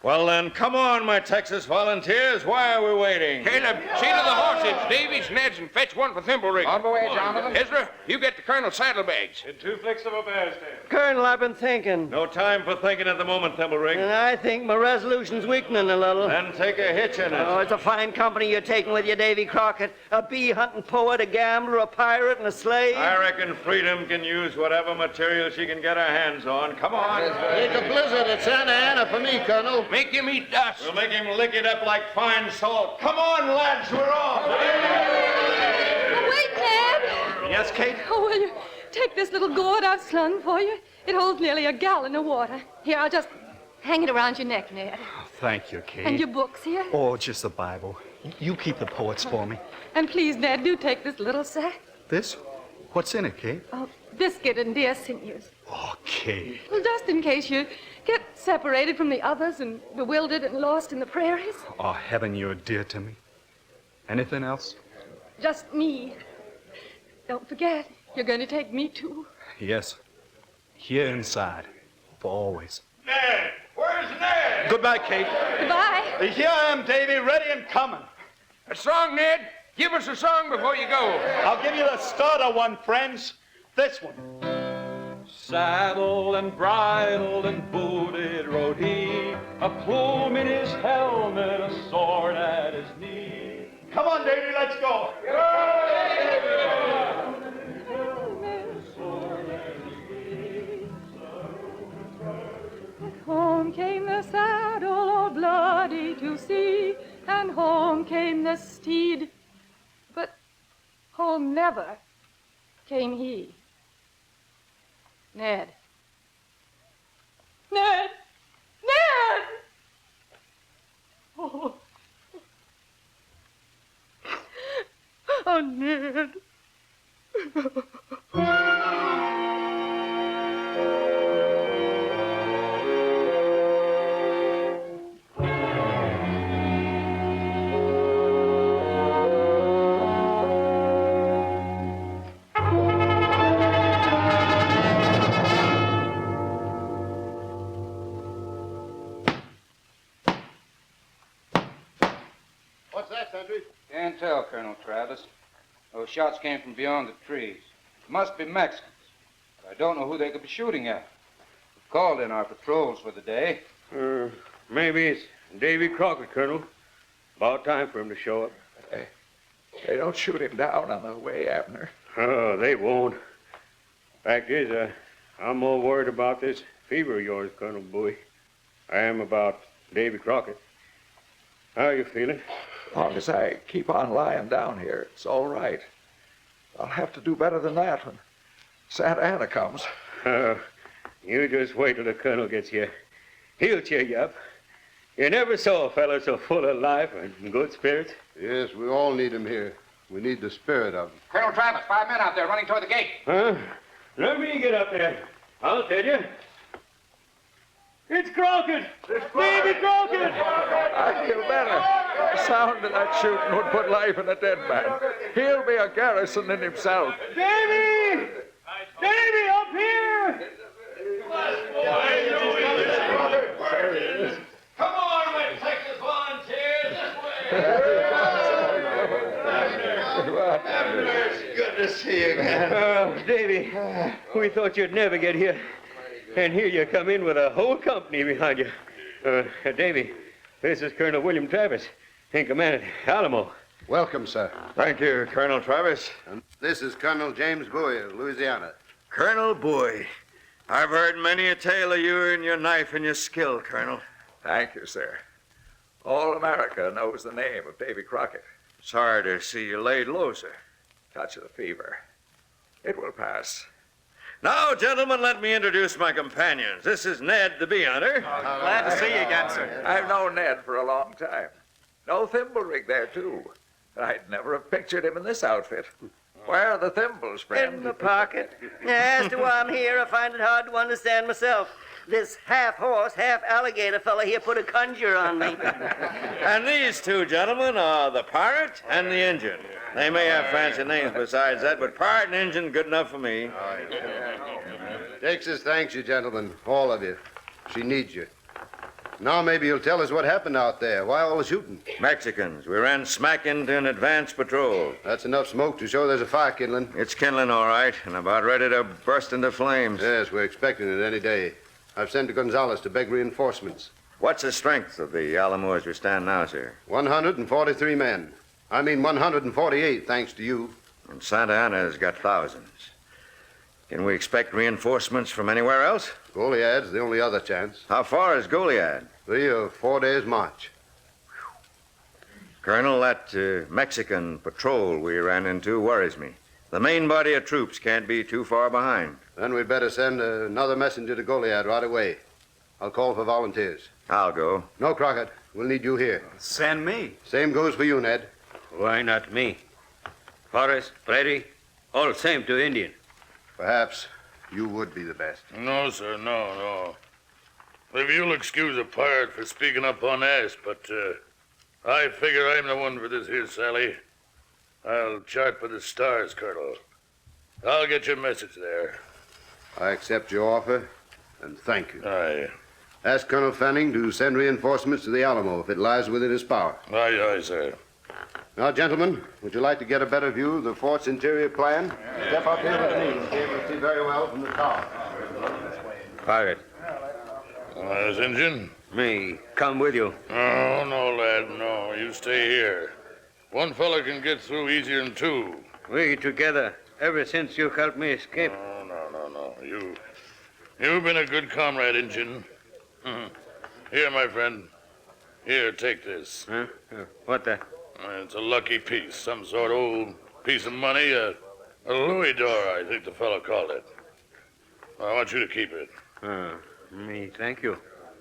Well, then, come on, my Texas volunteers. Why are we waiting? Caleb, see to the horses. Davies, Ned's, and fetch one for Thimblerig. On my way, Jonathan. Ezra, you get the Colonel's saddlebags. In 2 flicks of a bear's tail. Colonel, I've been thinking. No time for thinking at the moment, Thimblerig. And I think my resolution's weakening a little. Then take a hitch in it. Oh, it's a fine company you're taking with you, Davy Crockett. A bee-hunting poet, a gambler, a pirate, and a slave. I reckon Freedom can use whatever material she can get her hands on. Come on. Take a blizzard at Santa Ana for me, Colonel. Make him eat dust. We'll make him lick it up like fine salt. Come on, lads, we're off. Oh, wait, Ned. Yes, Kate? Oh, will you take this little gourd I've slung for you? It holds nearly a gallon of water. Here, I'll just hang it around your neck, Ned. Oh, thank you, Kate. And your books here. Oh, just the Bible. You keep the poets for me. And please, Ned, do take this little sack. This? What's in it, Kate? Oh, biscuit and deer sinews. Oh, Kate. Well, just in case you get separated from the others and bewildered and lost in the prairies. Oh, heaven, you're dear to me. Anything else? Just me. Don't forget, you're going to take me, too. Yes. Here inside. For always. Ned! Where's Ned? Goodbye, Kate. Goodbye. Here I am, Davy, ready and coming. A song, Ned. Give us a song before you go. I'll give you the starter one, friends. This one. Saddled and bridled and booted rode he, a plume in his helmet, a sword at his knee. Come on, Davy, let's go. Home came the saddle, all bloody to see, and home came the steed. But home never came he. Ned. Ned! Ned! Oh. Oh, Ned. What's that, Sentry? Can't tell, Colonel Travis. Those shots came from beyond the trees. Must be Mexicans. I don't know who they could be shooting at. We've called in our patrols for the day. Maybe it's Davy Crockett, Colonel. About time for him to show up. They don't shoot him down on the way, Abner. Oh, they won't. Fact is, I'm more worried about this fever of yours, Colonel Bowie. I am about Davy Crockett. How are you feeling? As long as I keep on lying down here, it's all right. I'll have to do better than that when Santa Ana comes. You just wait till the Colonel gets here. He'll cheer you up. You never saw a fellow so full of life and good spirits. Yes, we all need him here. We need the spirit of him. Colonel Travis, 5 men out there running toward the gate. Huh? Let me get up there. I'll tell you. It's Crockett! Davy Crockett! I feel better. The sound of that shooting would put life in a dead man. He'll be a garrison in himself. Davy! We thought you'd never get here. And here you come in with a whole company behind you. Davy, this is Colonel William Travis, in command at Alamo. Welcome, sir. Thank you, Colonel Travis. And this is Colonel James Bowie of Louisiana. Colonel Bowie, I've heard many a tale of you and your knife and your skill, Colonel. Thank you, sir. All America knows the name of Davy Crockett. Sorry to see you laid low, sir. Touch of the fever. It will pass. Now, gentlemen, let me introduce my companions. This is Ned, the bee hunter. Glad to see you again, sir. I've known Ned for a long time. No thimble rig there, too. I'd never have pictured him in this outfit. Where are the thimbles, friend? In my pocket. As to why I'm here, I find it hard to understand myself. This half-horse, half-alligator fella here put a conjure on me. And these two gentlemen are the pirate and the Injun. They may have fancy names besides that, but pirate and Injun good enough for me. Texas thanks you, gentlemen, all of you. She needs you. Now maybe you'll tell us what happened out there. Why all the shooting? Mexicans. We ran smack into an advance patrol. That's enough smoke to show there's a fire kindling. It's kindling, all right, and about ready to burst into flames. Yes, we're expecting it any day. I've sent to Gonzales to beg reinforcements. What's the strength of the Alamo as we stand now, sir? 143 men. I mean 148, thanks to you. And Santa Anna's got thousands. Can we expect reinforcements from anywhere else? Goliad's the only other chance. How far is Goliad? 3 or 4 days' march. Colonel, that Mexican patrol we ran into worries me. The main body of troops can't be too far behind. Then we'd better send another messenger to Goliad right away. I'll call for volunteers. I'll go. No, Crockett. We'll need you here. Send me. Same goes for you, Ned. Why not me? Forrest, Prairie, all same to Indian. Perhaps you would be the best. No, sir, no. Maybe you'll excuse a pirate for speaking up unasked, but I figure I'm the one for this here Sally. I'll chart for the stars, Colonel. I'll get your message there. I accept your offer, and thank you. Aye. Ask Colonel Fanning to send reinforcements to the Alamo if it lies within his power. Aye, sir. Now, gentlemen, would you like to get a better view of the fort's interior plan? Step up here with me. You'll be able to see very well from the tower. Pirate. Injun? Me, come with you. Oh, no, lad, no. You stay here. One fella can get through easier than two. We together ever since you helped me escape. No. You've been a good comrade, Injun. Here, my friend. Here, take this. Huh? What the? It's a lucky piece. Some sort of old piece of money. A louis d'or, I think the fellow called it. I want you to keep it. Me, thank you.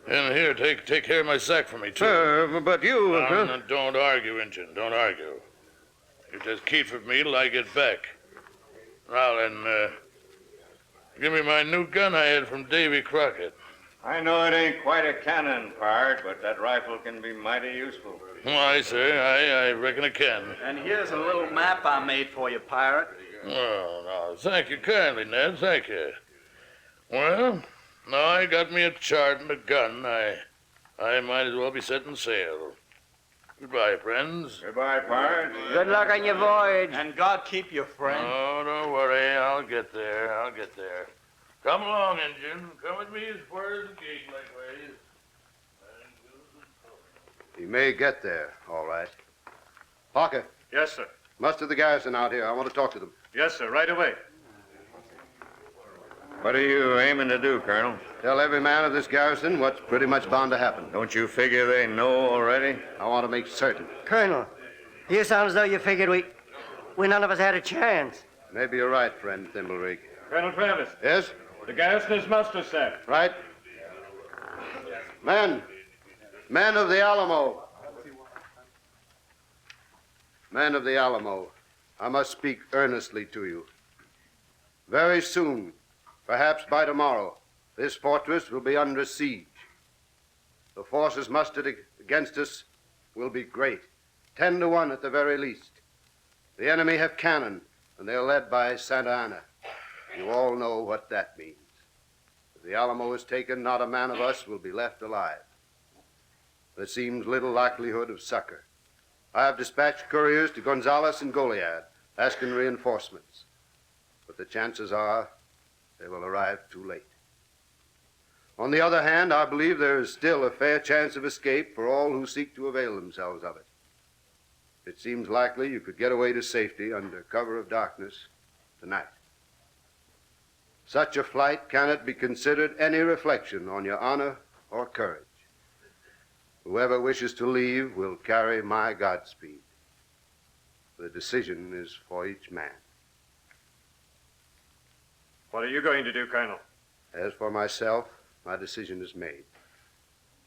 And here, take care of my sack for me, too. But you... No, don't argue, Injun. Don't argue. You just keep it for me till I get back. Now then, give me my new gun I had from Davy Crockett. I know it ain't quite a cannon, Pard, but that rifle can be mighty useful. Aye, sir. I reckon it can. And here's a little map I made for you, Pirate. Oh, no. Thank you kindly, Ned. Thank you. Well, now I got me a chart and a gun. I might as well be setting sail. Goodbye, friends. Goodbye, Pard. Good luck on your voyage. And God keep you, friend. Oh, don't worry. I'll get there. Come along, Injun. Come with me as far as the gate, likewise. He may get there, all right. Parker. Yes, sir. Muster the garrison out here. I want to talk to them. Yes, sir. Right away. What are you aiming to do, Colonel? Tell every man of this garrison what's pretty much bound to happen. Don't you figure they know already? I want to make certain. Colonel, you sound as though you figured we none of us had a chance. Maybe you're right, friend Thimblerig. Colonel Travis. Yes? The garrison is muster, sir. Right. Men of the Alamo. Men of the Alamo, I must speak earnestly to you. Very soon, perhaps by tomorrow, this fortress will be under siege. The forces mustered against us will be great, 10 to 1 at the very least. The enemy have cannon, and they're led by Santa Anna. You all know what that means. If the Alamo is taken, not a man of us will be left alive. There seems little likelihood of succor. I have dispatched couriers to Gonzales and Goliad, asking reinforcements. But the chances are they will arrive too late. On the other hand, I believe there is still a fair chance of escape for all who seek to avail themselves of it. It seems likely you could get away to safety under cover of darkness tonight. Such a flight cannot be considered any reflection on your honor or courage. Whoever wishes to leave will carry my Godspeed. The decision is for each man. What are you going to do, Colonel? As for myself, my decision is made.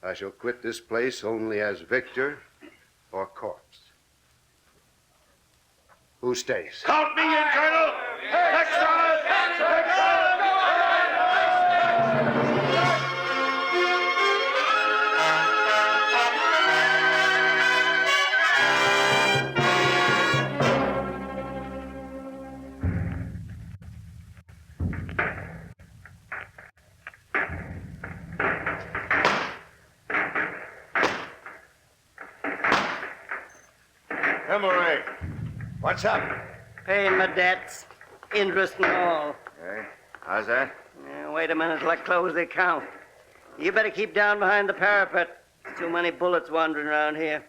I shall quit this place only as victor or corpse. Who stays? Count me in, Colonel! Next time! Hemorrhage. What's up? Paying my debts, interest and all. Hey, how's that? Wait a minute till I close the account. You better keep down behind the parapet. There's too many bullets wandering around here.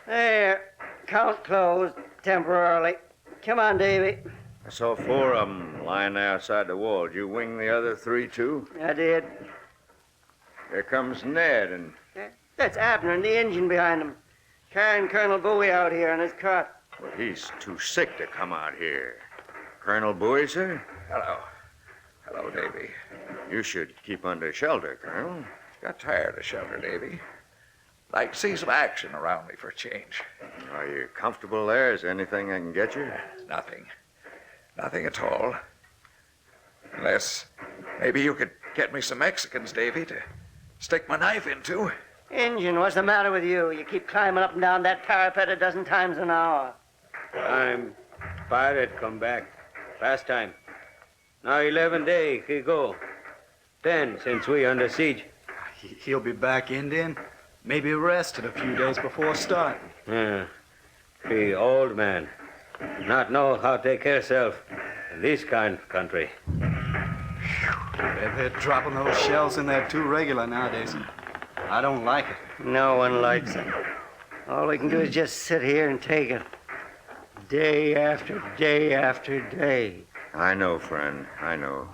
There, account closed temporarily. Come on, Davy. I saw 4 of them lying there outside the wall. Did you wing the other 3, too? I did. Here comes Ned and... That's Abner and the engine behind him. Carrying Colonel Bowie out here in his cart. Well, he's too sick to come out here. Colonel Bowie, sir? Hello. Hello, Davy. You should keep under shelter, Colonel. Got tired of shelter, Davy. Like to see some action around me for a change. Are you comfortable there? Is there anything I can get you? Nothing. Nothing at all. Unless maybe you could get me some Mexicans, Davy, to stick my knife into. Injun, what's the matter with you? You keep climbing up and down that parapet a dozen times an hour. I'm pirate come back. Last time. Now 11 days he go. 10 since we under siege. He'll be back Indian. Maybe rested a few days before starting. Yeah. He old man. Not know how to take care self in this kind of country. They're dropping those shells in there too regular nowadays. I don't like it. No one likes it. All we can do is just sit here and take it. Day after day after day. I know, friend. I know.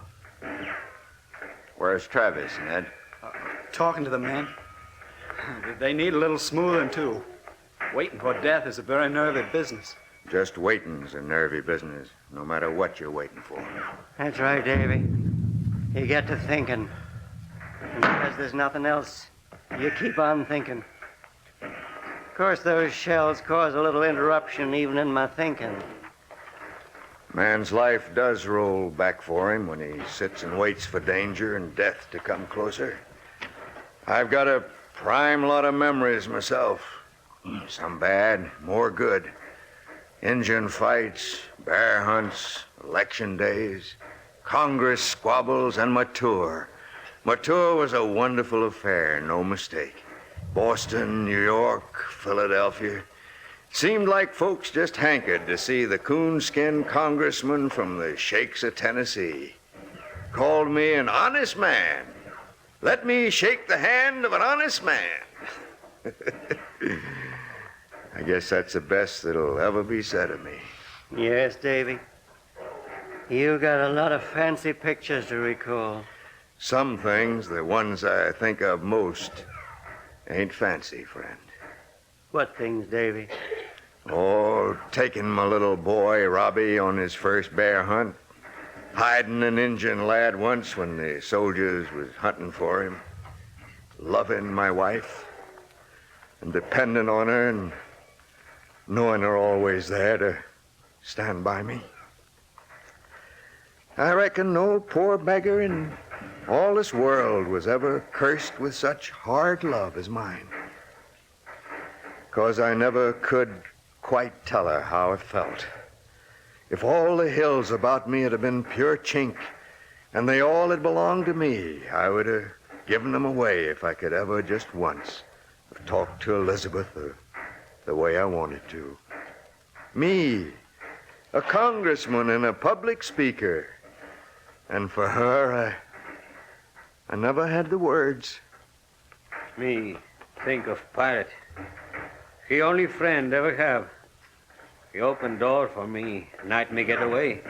Where's Travis, Ned? Talking to the men. They need a little smoothing, too. Waiting for death is a very nervy business. Just waiting's a nervy business, no matter what you're waiting for. That's right, Davy. You get to thinking. And because there's nothing else, you keep on thinking. Of course, those shells cause a little interruption even in my thinking. Man's life does roll back for him when he sits and waits for danger and death to come closer. I've got a prime lot of memories myself. Some bad, more good. Injun fights, bear hunts, election days, Congress squabbles, and my tour. My tour was a wonderful affair, no mistake. Boston, New York, Philadelphia. Seemed like folks just hankered to see the coonskin congressman from the shakes of Tennessee. Called me an honest man. Let me shake the hand of an honest man. I guess that's the best that'll ever be said of me. Yes, Davy. You got a lot of fancy pictures to recall. Some things, the ones I think of most, ain't fancy, friend. What things, Davy? Oh, taking my little boy, Robbie, on his first bear hunt. Hiding an Injun lad once when the soldiers was hunting for him. Loving my wife. And depending on her and knowing her always there to stand by me. I reckon no poor beggar in all this world was ever cursed with such hard love as mine. 'Cause I never could quite tell her how it felt. If all the hills about me had been pure chink, and they all had belonged to me, I would have given them away if I could ever just once have talked to Elizabeth the way I wanted to. Me, a congressman and a public speaker, And for her, I never had the words. Me think of pirate. He only friend ever have. He open door for me, night me get away.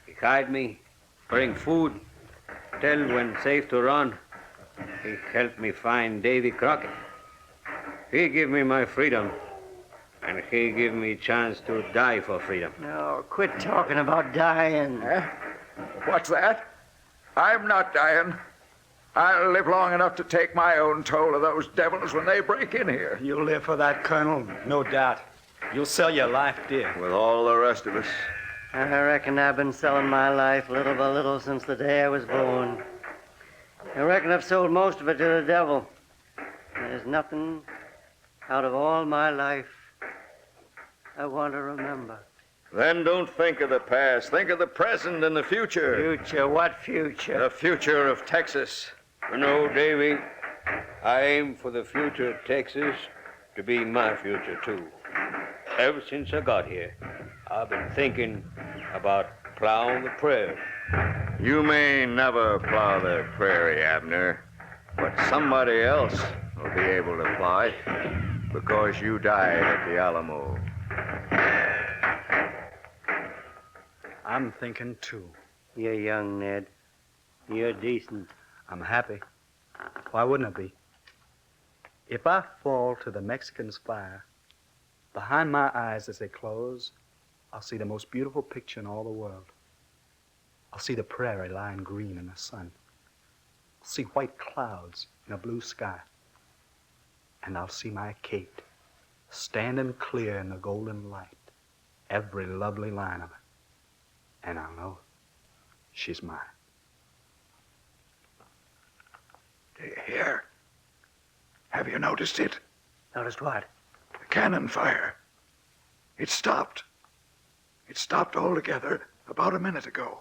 He hide me, bring food, tell when safe to run. He help me find Davy Crockett. He give me my freedom, and he give me chance to die for freedom. No, quit talking about dying. What's that? I'm not dying. I'll live long enough to take my own toll of those devils when they break in here. You'll live for that, Colonel, no doubt. You'll sell your life dear. With all the rest of us. I reckon I've been selling my life little by little since the day I was born. I reckon I've sold most of it to the devil. There's nothing out of all my life I want to remember. Then don't think of the past. Think of the present and the future. Future? What future? The future of Texas. You know, Davy, I aim for the future of Texas to be my future, too. Ever since I got here, I've been thinking about plowing the prairie. You may never plow the prairie, Abner, but somebody else will be able to plow it because you died at the Alamo. I'm thinking, too. You're young, Ned. You're decent. I'm happy. Why wouldn't I be? If I fall to the Mexican's fire, behind my eyes as they close, I'll see the most beautiful picture in all the world. I'll see the prairie lying green in the sun. I'll see white clouds in a blue sky. And I'll see my Kate standing clear in the golden light, every lovely line of it. And I'll know she's mine. Do you hear? Have you noticed it? Noticed what? The cannon fire. It stopped. It stopped altogether about a minute ago.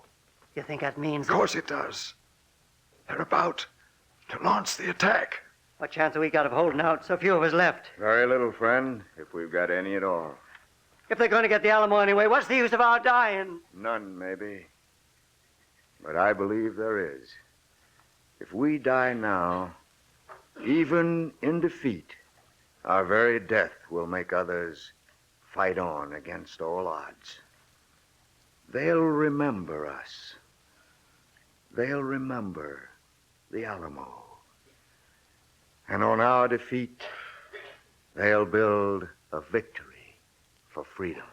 You think that means... Of course it does. They're about to launch the attack. What chance have we got of holding out? So few of us left. Very little, friend, if we've got any at all. If they're going to get the Alamo anyway, what's the use of our dying? None, maybe. But I believe there is. If we die now, even in defeat, our very death will make others fight on against all odds. They'll remember us. They'll remember the Alamo. And on our defeat, they'll build a victory for freedom.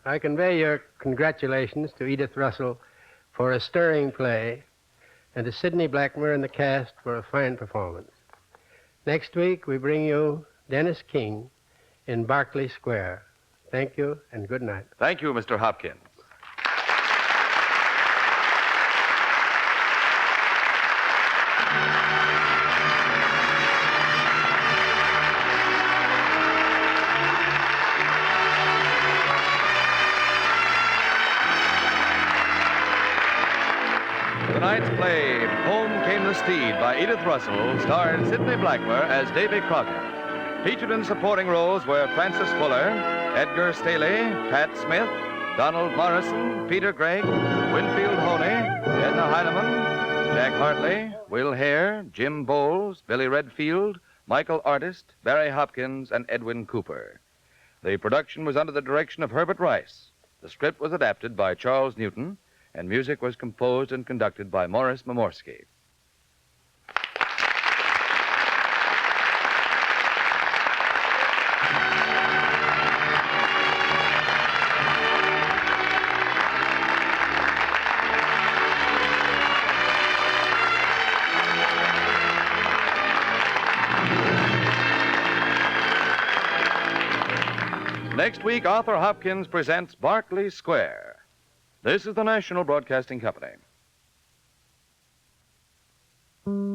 I convey your congratulations to Edith Russell for a stirring play and to Sidney Blackmer and the cast for a fine performance. Next week, we bring you Dennis King in Berkeley Square. Thank you and good night. Thank you, Mr. Hopkins. Tonight's play, Home Came the Steed, by Edith Russell, starred Sidney Blackmer as Davy Crockett. Featured in supporting roles were Francis Fuller, Edgar Staley, Pat Smith, Donald Morrison, Peter Gregg, Winfield Honey, Edna Heineman, Jack Hartley, Will Hare, Jim Bowles, Billy Redfield, Michael Artist, Barry Hopkins, and Edwin Cooper. The production was under the direction of Herbert Rice. The script was adapted by Charles Newton, and music was composed and conducted by Morris Momorsky. Next week, Arthur Hopkins presents Berkeley Square. This is the National Broadcasting Company. Thank you.